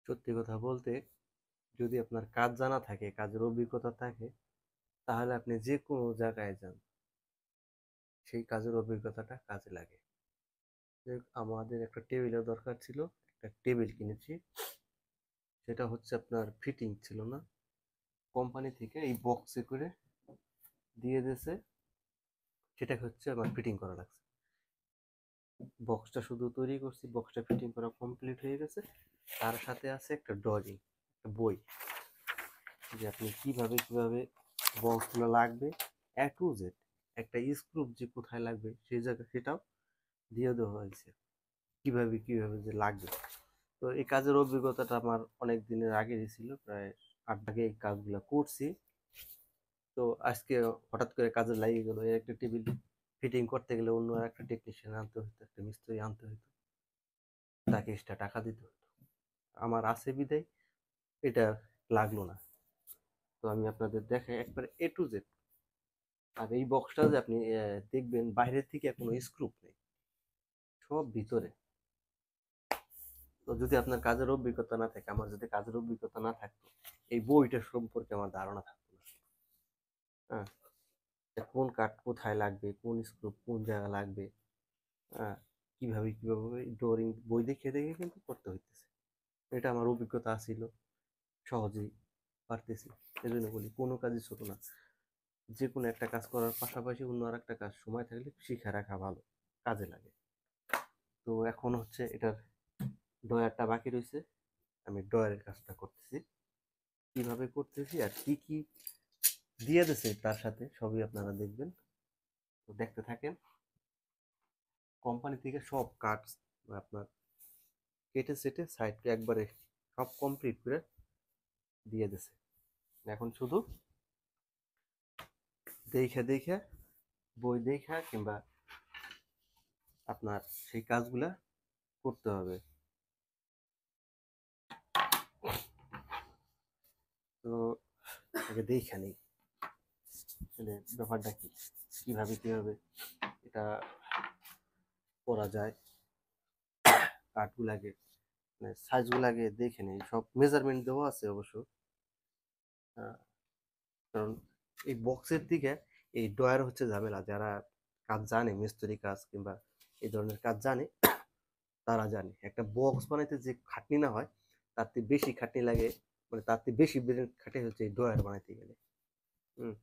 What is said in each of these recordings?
সত্যি কথা বলতে, যদি আপনার কাজ জানা থাকে, কাজের অভিজ্ঞতা থাকে, তাহলে আপনি যে কোনো জায়গায় যান, সেই কাজের অভিজ্ঞতাটা কাজে লাগে। আমাদের একটা টেবিলের দরকার ছিল, একটা টেবিল কিনেছি। সেটা হচ্ছে আপনার ফিটিং ছিল না, কোম্পানি থেকে এই বক্সে করে দিয়ে দিয়েছে, সেটা হচ্ছে আমার ফিটিং করা লাগছে। বক্সটা শুধু তৈরি করছি, বক্সটা ফিটিং করা কমপ্লিট হয়ে গেছে। তার সাথে আছে একটা ড্রয়িং, একটা বই, যে আপনি কিভাবে কিভাবে বক্সগুলো লাগবে, A to Z, একটা স্ক্রু যে কোথায় লাগবে সেই জায়গা সেটাও দিয়ে দেওয়া হয়েছে, কিভাবে কিভাবে যে লাগবে। তো এই কাজের অভিজ্ঞতাটা আমার অনেক দিনের আগেই ছিল, প্রায় 8 আগে এই কাজগুলো করছি। তো আজকে হঠাৎ করে কাজে লাগিয়ে গেল। এই একটা টেবিল ফিটিং করতে গেলে অন্য একটা টেকনিশিয়ান আনতে হতো, একটা মিস্ত্রি আনতে হতো, তাকে এক্সট্রা টাকা দিতে হতো। আমার আছে বিদায় এটা লাগলো না। তো আমি আপনাদের দেখাই একবার A to Z। আর এই বক্সটা যে আপনি দেখবেন, বাইরের থেকে কোনো স্ক্রু নেই, সব ভিতরে। তো যদি আপনার কাজের অভিজ্ঞতা না থাকে, আমার যদি কাজের অভিজ্ঞতা না থাকতো, এই বইটা সম্পর্কে আমার ধারণা থাকতো না। হ্যাঁ, কোন কাঠ কোথায় লাগবে, কোন স্ক্রু কোন জায়গায় লাগবে, হ্যাঁ, কিভাবে কিভাবে ড্রয়িং বই দেখে দেখে কিন্তু করতে হইতেছে। এটা আমার অভিজ্ঞতা ছিল, সহজেই পারতেছি। এই জন্য বলি, কোনো কাজই ছোট না। যে কোনো একটা কাজ করার পাশাপাশি অন্য আর একটা কাজ সময় থাকলে শিখে রাখা ভালো, কাজে লাগে। তো এখন হচ্ছে এটার ড্রয়ারটা বাকি রয়েছে, আমি ড্রয়ারের কাজটা করতেছি। কিভাবে করতেছি আর কি কি দিয়ে দিছে তার সাথে সবই আপনারা দেখবেন। তো দেখতে থাকেন। কোম্পানি থেকে সব কাজ আপনার কেটে সেটে সাইডকে একবারে সব কমপ্লিট করে দিয়ে দিছে। এখন শুধু দেখে দেখে, বই দেখা কিংবা আপনার সেই কাজগুলা করতে হবে। তো আগে দেখে নিই ব্যাপারটা কি, কিভাবে কিভাবে এটা করা যায়। কাঠগুলাকে মানে সাইজগুলাকে দেখে নিই, সব মেজারমেন্ট দেওয়া আছে অবশ্য। কারণ এই বক্সের দিকে এই ড্রয়ার হচ্ছে ঝামেলা। যারা কাজ জানে, মিস্ত্রি কাজ কিংবা এই ধরনের কাজ জানে, তারা জানে একটা বক্স বানাইতে যে খাটনি না হয়, তার থেকে বেশি খাটনি লাগে, মানে তার থেকে বেশি ব্রেন খাটে হচ্ছে এই ড্রয়ার বানাইতে গেলে। হুম,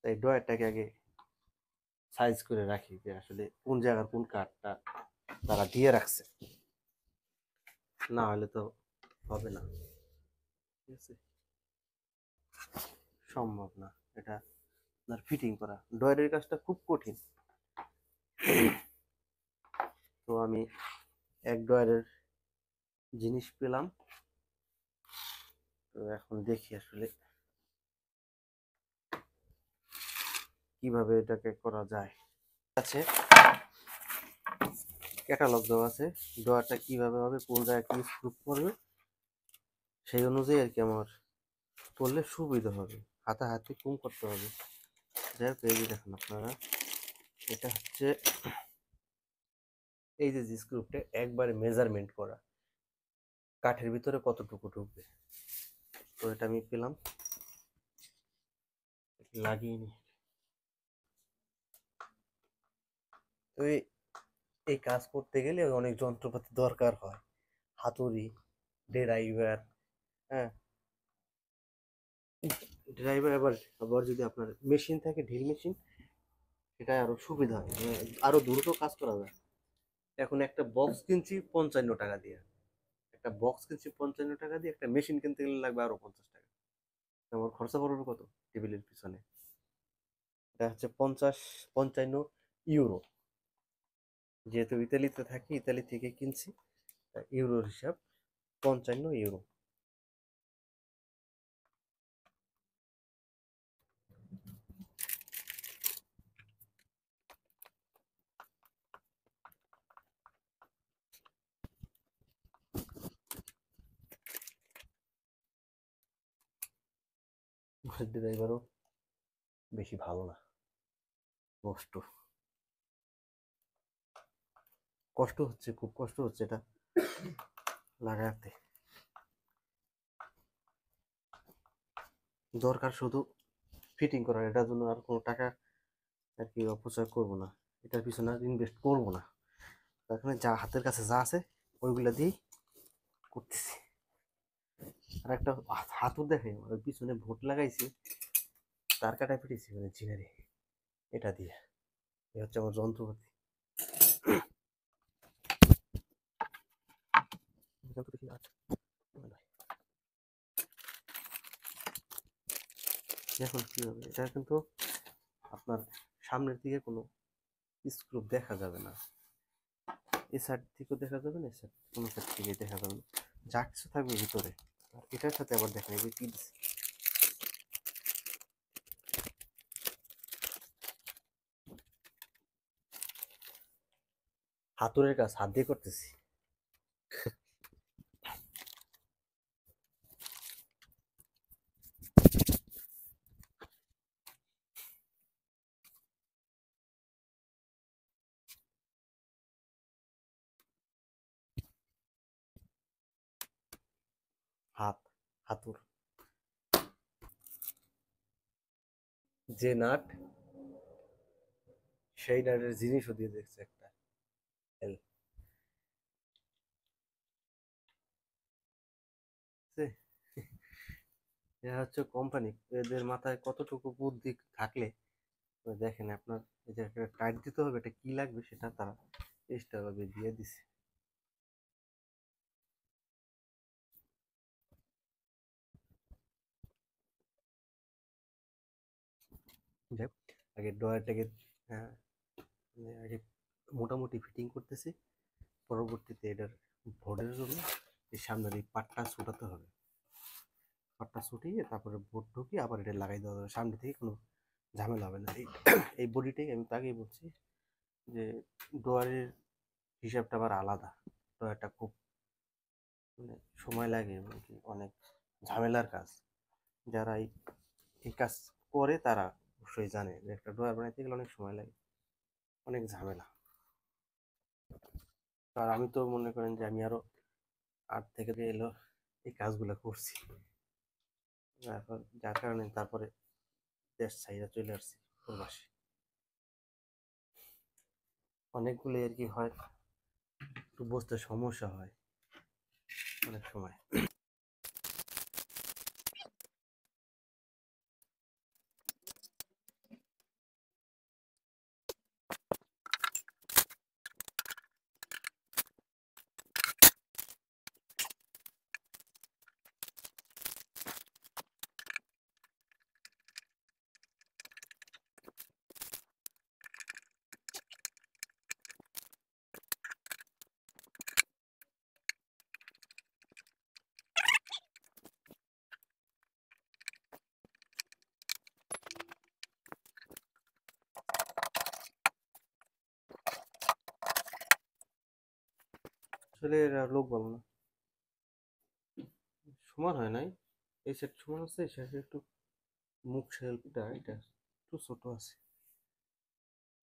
তাই ড্রয়ারটাকে আগে সাইজ করে রাখি, যে আসলে কোন জায়গার কোন কাঠটা তারা দিয়ে রাখছে, না হলে তো হবে না। ঠিক আছে, সম্ভব না এটা আপনার ফিটিং করা। ড্রয়ারের কাজটা খুব কঠিন। তো আমি এক ড্রয়ারের জিনিস পেলাম। তো এখন দেখি আসলে কিভাবে এটাকে করা যায়। আছে ক্যাটালগ দেওয়া আছে, ড্রয়ারটা কিভাবে হবে, কোন জায়গায় কি স্ক্রু করবে, সেই অনুযায়ী আর কি আমার করলে সুবিধা হবে, হাতাহাতি কম করতে হবে। যাই হোক, এই যে দেখেন আপনারা, এটা হচ্ছে এই যে স্ক্রুপটা একবারে মেজারমেন্ট করা, কাঠের ভিতরে কতটুকু ঢুকবে। তো এটা আমি পেলাম, লাগিয়ে নি। তো এই কাজ করতে গেলে অনেক যন্ত্রপাতি দরকার হয়, হাতুড়ি, ড্রাইভার, হ্যাঁ, ড্রাইভার। আবার আবার যদি আপনার মেশিন থাকে, ঢিল মেশিন, সেটা আরো সুবিধা হয়, মানে আরো দ্রুত কাজ করা যায়। এখন একটা বক্স কিনছি 55 টাকা দিয়ে, একটা বক্স কিনছি 55 টাকা দিয়ে, একটা মেশিন কিনতে গেলে লাগবে আরো 50 টাকা। আমার খরচা পড়বে কত টেবিলের পিছনে? এটা হচ্ছে 55 ইউরো। যেহেতু ইতালিতে থাকি, ইতালি থেকে কিনছি, ইউরোর হিসাব 55 ইউরো। ড্রাইভারও বেশি ভালো না, কষ্ট, কষ্ট হচ্ছে, খুব কষ্ট হচ্ছে এটা লাগাতে। দরকার শুধু ফিটিং করার, এটার জন্য আর কোনো টাকা আর কি অপচয় করবো না, এটার পিছনে আর ইনভেস্ট করবো না। তার কারণে যা হাতের কাছে যা আছে ওইগুলা দিয়েই করতেছি। আর একটা হাতুর দেখে ওই পিছনে ভোট লাগাইছি, তার কাটা ফিটেছি মানে জিনারি, এটা দিয়ে। এ হচ্ছে আমার যন্ত্রপাতি। এখান থেকে আচ্ছা, এখন কি হবে, এটা কিন্তু আপনার সামনের দিকে কোনো স্ক্রু দেখা যাবে না, এই সাইড থেকেও দেখা যাবে না, এই সাইড কোনো সাইড থেকে দেখা যাবে না, যা কিছু থাকবে ভিতরে। আর এটার সাথে আবার দেখেন এই যে কি দিছে, হাতুড়ের কাজ হাত দিয়ে করতেছি। হাত, হাতুর, যে নাট সেই নাটের জিনিসও দিয়ে দেখছে একটা এল, এটা হচ্ছে কোম্পানি, এদের মাথায় কতটুকু বুদ্ধি থাকলে দেখেন আপনার, এই যে একটা টাইট দিতে হবে, এটা কি লাগবে সেটা তারা চেষ্টা ভাবে দিয়ে দিছে। যাই হোক, আগে ডয়ারটাকে আগে মোটামুটি ফিটিং করতেছি, পরবর্তীতে এটার বোর্ডের জন্য এই সামনের এই পাটটা ছুটাতে হবে, পাটটা ছুটিয়ে তারপরে বোর্ড ঢুকিয়ে আবার এটা লাগাই দেওয়া যাবে, সামনে থেকে কোনো ঝামেলা হবে না। এই এই বডিটাই আমি তাকেই বলছি যে ডোয়ারের হিসাবটা আবার আলাদা, ডয়ারটা খুব মানে সময় লাগে এবং কি অনেক ঝামেলার কাজ, যারা এই কাজ করে তারা অবশ্যই জানে যে একটা ড্রয়ার বানাইতে গেলে অনেক সময় লাগে, অনেক ঝামেলা। আর আমি তো মনে করেন যে আমি আরো 8 থেকে এলো এই কাজগুলো করছি, এখন যার কারণে তারপরে দেশ ছাইরা চলে আসছি প্রবাসী। অনেকগুলো আর কি হয়, একটু বুঝতে সমস্যা হয় অনেক সময়। আসলে এরা লোক বলো না, সমান হয় নাই, এই সেট সমান আছে, এই সেট একটু মুখ শেলটা এটা একটু ছোট আছে,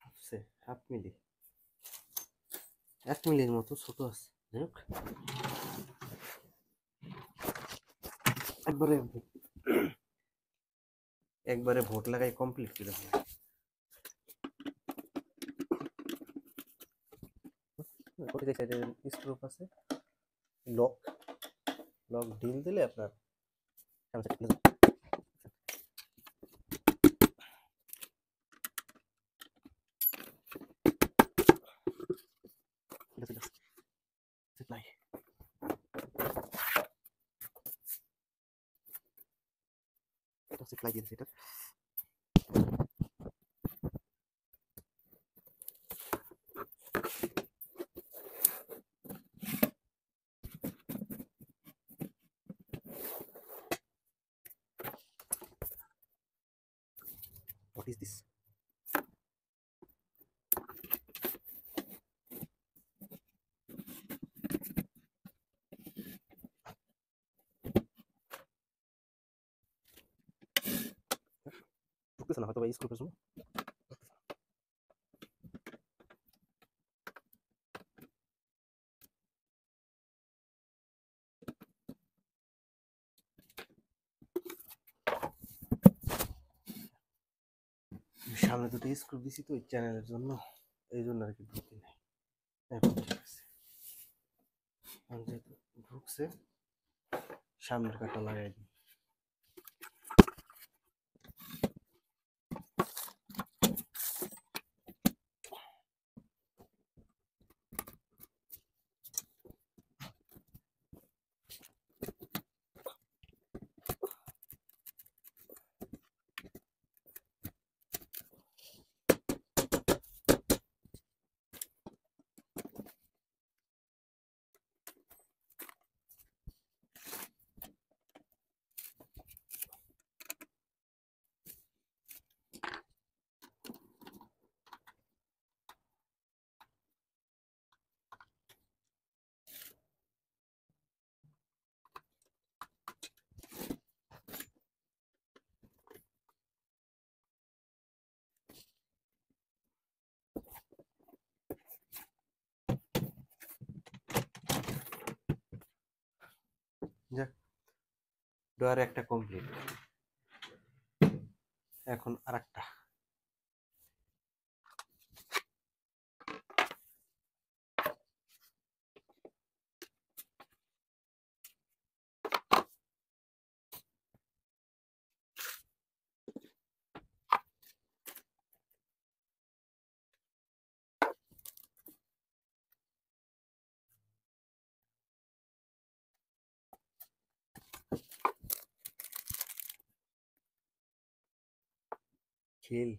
আছে 1/2 মিলি, 1 মিলির মতো ছোট আছে। যাই হোক, একবারে একবারে ভোট লাগাই কমপ্লিট করে ফেলে। প্রতিটা সাইডে স্ক্রু আছে, লক, লক ঢিল দিলে আপনার সামনে সাইড খুলে যাবে। এটা ছিল সেপ্লাই, এটা সেপ্লাই দিয়েছে এটা। What is this? ঢুকতেছে না হয়তো বা এই স্ক্রুপের জন্য। সামনে দুটো স্ক্রু দিছি তো ওই চ্যানেলের জন্য, এই জন্য আর কি ঢুকতে নাই। এখন ঠিক আছে, এখন যেহেতু ঢুকছে সামনের কাটা লাগাই দিই। যাক, ডোয়ার একটা কমপ্লিট। এখন আর একটা। খেল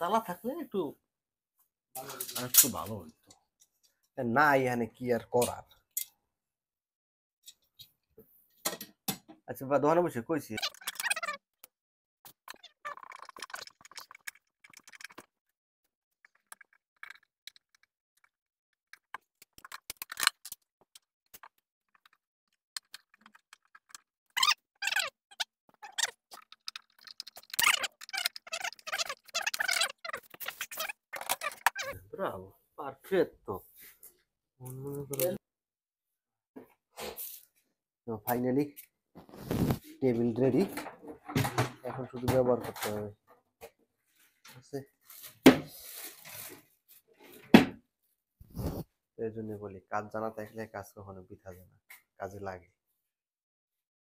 তালা থাকলে একটু আর একটু ভালো হইতো। না এখানে কি আর করার। আচ্ছা বা দোকানে বসে কইছি ব্রাভো, পারফেক্টো। তো ফাইনালি টেবিল রেডি, এখন শুধু ব্যবহার করতে হবে। এই জন্য বলি কাজ জানা থাকলে কাজ কখনো বৃথা যায় না, কাজে লাগে।